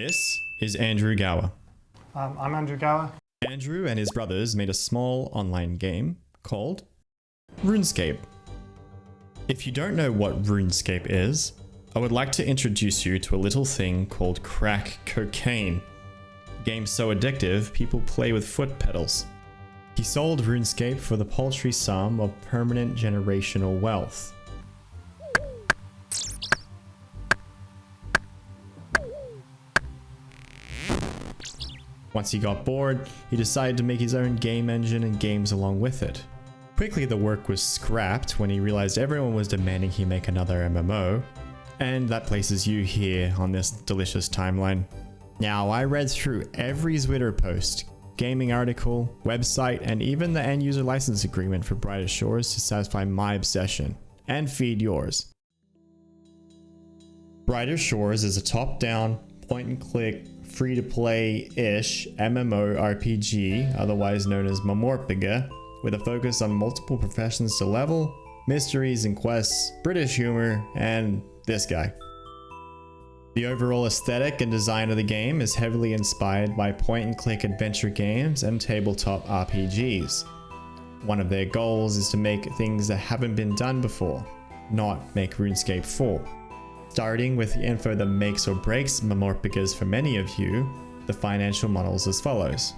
This is Andrew Gower. I'm Andrew Gower. Andrew and his brothers made a small online game called Runescape. If you don't know what Runescape is, I would like to introduce you to a little thing called crack cocaine. A game so addictive, people play with foot pedals. He sold Runescape for the paltry sum of permanent generational wealth. Once he got bored, he decided to make his own game engine and games along with it. Quickly the work was scrapped when he realized everyone was demanding he make another MMO, and that places you here on this delicious timeline. Now, I read through every Twitter post, gaming article, website, and even the end user license agreement for Brightest Shores to satisfy my obsession, and feed yours. Brightest Shores is a top-down, point-and-click, free-to-play-ish MMORPG, otherwise known as Mamorpiga, with a focus on multiple professions to level, mysteries and quests, British humor, and this guy. The overall aesthetic and design of the game is heavily inspired by point-and-click adventure games and tabletop RPGs. One of their goals is to make things that haven't been done before, not make RuneScape 4. Starting with the info that makes or breaks Mamorpigas for many of you, the financial models as follows.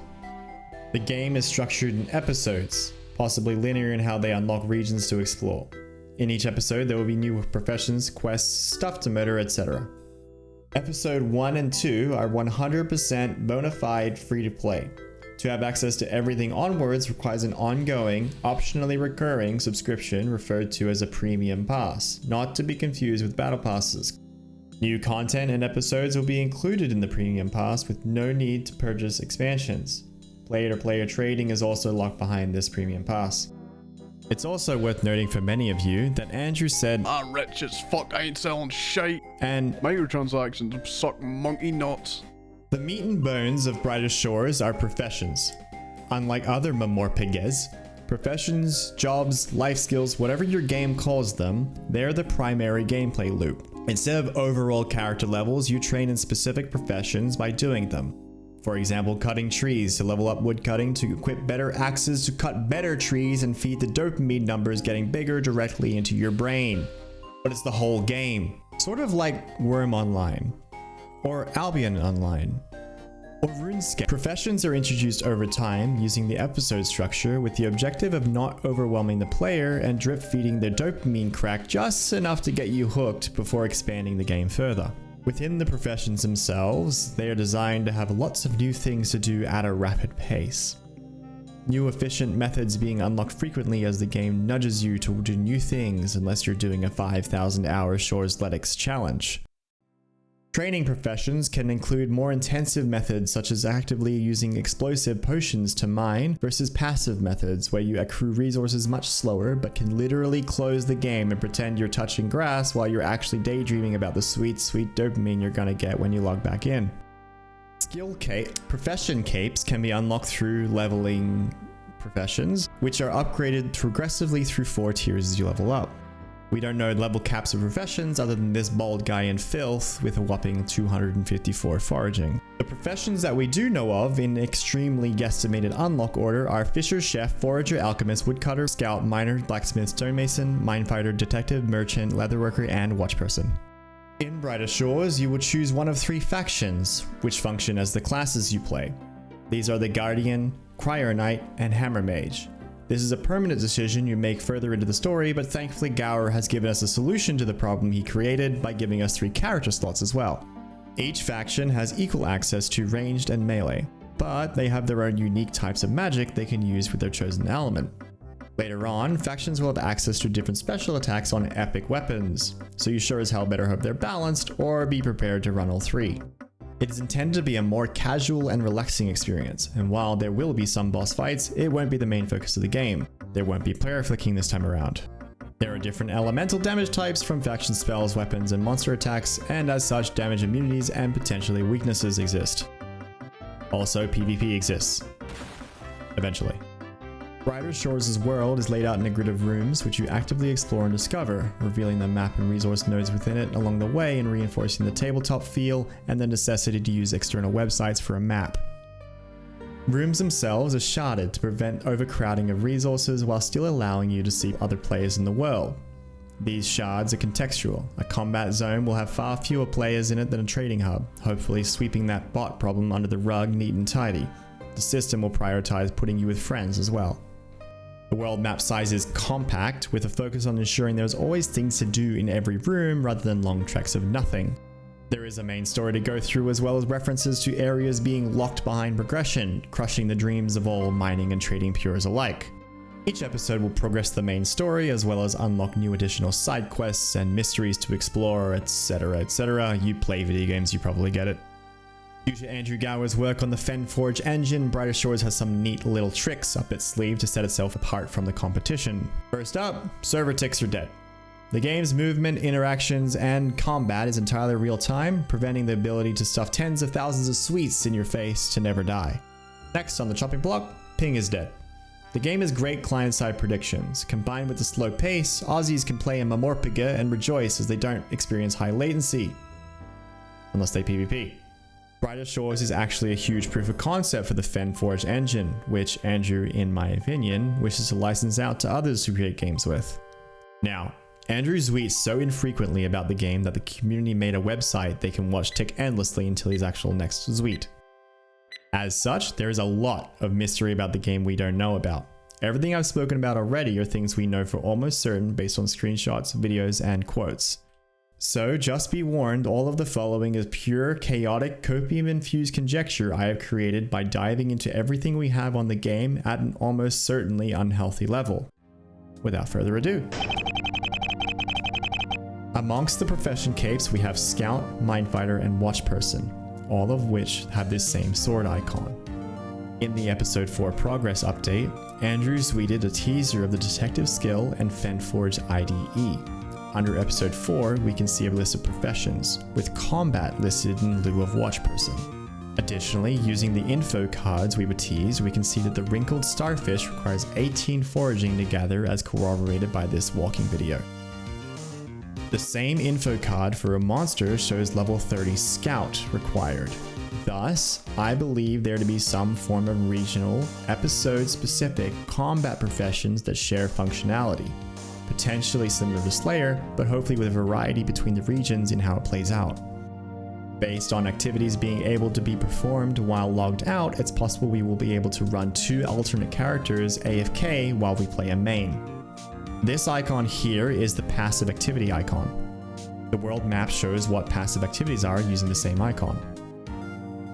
The game is structured in episodes, possibly linear in how they unlock regions to explore. In each episode there will be new professions, quests, stuff to murder, etc. Episode 1 and 2 are 100% bona fide free to play. To have access to everything onwards requires an ongoing, optionally recurring subscription referred to as a premium pass, not to be confused with battle passes. New content and episodes will be included in the premium pass with no need to purchase expansions. Player-to-player trading is also locked behind this premium pass. It's also worth noting for many of you that Andrew said, "I'm rich as fuck, I ain't selling shit, and microtransactions suck monkey nuts." The meat and bones of Brightest Shores are professions. Unlike other Mamorpigas, professions, jobs, life skills, whatever your game calls them, they're the primary gameplay loop. Instead of overall character levels, you train in specific professions by doing them. For example, cutting trees to level up woodcutting, to equip better axes to cut better trees and feed the dopamine numbers getting bigger directly into your brain. But it's the whole game. Sort of like Worm Online, or Albion Online, or RuneScape. Professions are introduced over time using the episode structure with the objective of not overwhelming the player and drip feeding their dopamine crack just enough to get you hooked before expanding the game further. Within the professions themselves, they are designed to have lots of new things to do at a rapid pace. New efficient methods being unlocked frequently as the game nudges you to do new things unless you're doing a 5,000 hour Shoresletics challenge. Training professions can include more intensive methods such as actively using explosive potions to mine versus passive methods where you accrue resources much slower but can literally close the game and pretend you're touching grass while you're actually daydreaming about the sweet dopamine you're gonna get when you log back in. Profession capes can be unlocked through leveling professions, which are upgraded progressively through 4 tiers as you level up. We don't know level caps of professions other than this bald guy in filth with a whopping 254 foraging. The professions that we do know of in extremely guesstimated unlock order are Fisher, Chef, Forager, Alchemist, Woodcutter, Scout, Miner, Blacksmith, Stonemason, Minefighter, Detective, Merchant, Leatherworker, and Watchperson. In Brightest Shores, you will choose one of 3 factions, which function as the classes you play. These are the Guardian, Crier Knight, and Hammer Mage. This is a permanent decision you make further into the story, but thankfully Gower has given us a solution to the problem he created by giving us 3 character slots as well. Each faction has equal access to ranged and melee, but they have their own unique types of magic they can use with their chosen element. Later on, factions will have access to different special attacks on epic weapons, so you sure as hell better hope they're balanced or be prepared to run all 3. It is intended to be a more casual and relaxing experience, and while there will be some boss fights, it won't be the main focus of the game. There won't be player flicking this time around. There are different elemental damage types from faction spells, weapons, and monster attacks, and as such, damage immunities and potentially weaknesses exist. Also, PvP exists. Eventually. Brighter Shores' world is laid out in a grid of rooms which you actively explore and discover, revealing the map and resource nodes within it along the way and reinforcing the tabletop feel and the necessity to use external websites for a map. Rooms themselves are sharded to prevent overcrowding of resources while still allowing you to see other players in the world. These shards are contextual. A combat zone will have far fewer players in it than a trading hub, hopefully sweeping that bot problem under the rug neat and tidy. The system will prioritize putting you with friends as well. The world map size is compact, with a focus on ensuring there's always things to do in every room rather than long treks of nothing. There is a main story to go through as well as references to areas being locked behind progression, crushing the dreams of all mining and trading pures alike. Each episode will progress the main story as well as unlock new additional side quests and mysteries to explore, etc, etc. You play video games, you probably get it. Due to Andrew Gower's work on the FenForge Engine, Brighter Shores has some neat little tricks up its sleeve to set itself apart from the competition. First up, server ticks are dead. The game's movement, interactions, and combat is entirely real time, preventing the ability to stuff tens of thousands of sweets in your face to never die. Next on the chopping block, ping is dead. The game has great client-side predictions. Combined with the slow pace, Aussies can play in Mamorpiga and rejoice as they don't experience high latency. Unless they PvP. Brighter Shores is actually a huge proof of concept for the FenForge Engine, which Andrew, in my opinion, wishes to license out to others who create games with. Now, Andrew tweets so infrequently about the game that the community made a website they can watch tick endlessly until his actual next tweet. As such, there is a lot of mystery about the game we don't know about. Everything I've spoken about already are things we know for almost certain based on screenshots, videos, and quotes. So just be warned, all of the following is pure, chaotic, copium-infused conjecture I have created by diving into everything we have on the game at an almost certainly unhealthy level. Without further ado. Amongst the profession capes we have Scout, Mindfighter, and Watchperson, all of which have this same sword icon. In the episode 4 progress update, Andrew tweeted a teaser of the detective skill and FenForge IDE. Under episode 4, we can see a list of professions, with combat listed in lieu of watchperson. Additionally, using the info cards we were teased, we can see that the wrinkled starfish requires 18 foraging to gather as corroborated by this walking video. The same info card for a monster shows level 30 scout required. Thus, I believe there to be some form of regional, episode-specific combat professions that share functionality. Potentially similar to Slayer, but hopefully with a variety between the regions in how it plays out. Based on activities being able to be performed while logged out, it's possible we will be able to run 2 alternate characters AFK while we play a main. This icon here is the passive activity icon. The world map shows what passive activities are using the same icon.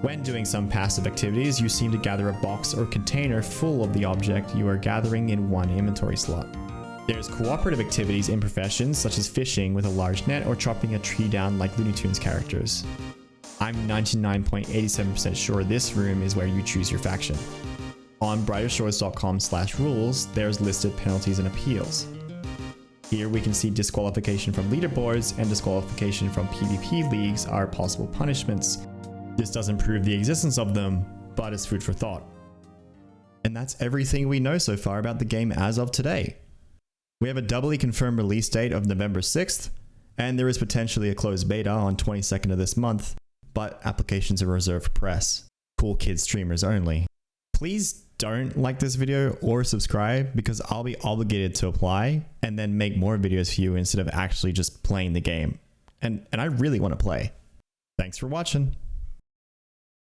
When doing some passive activities, you seem to gather a box or container full of the object you are gathering in one inventory slot. There's cooperative activities in professions such as fishing with a large net or chopping a tree down like Looney Tunes characters. I'm 99.87% sure this room is where you choose your faction. On brightershores.com/rules, there's listed penalties and appeals. Here we can see disqualification from leaderboards and disqualification from PvP leagues are possible punishments. This doesn't prove the existence of them, but it's food for thought. And that's everything we know so far about the game as of today. We have a doubly confirmed release date of November 6th, and there is potentially a closed beta on 22nd of this month, but applications are reserved for press. Cool kids streamers only. Please don't like this video or subscribe because I'll be obligated to apply and then make more videos for you instead of actually just playing the game. And I really want to play. Thanks for watching.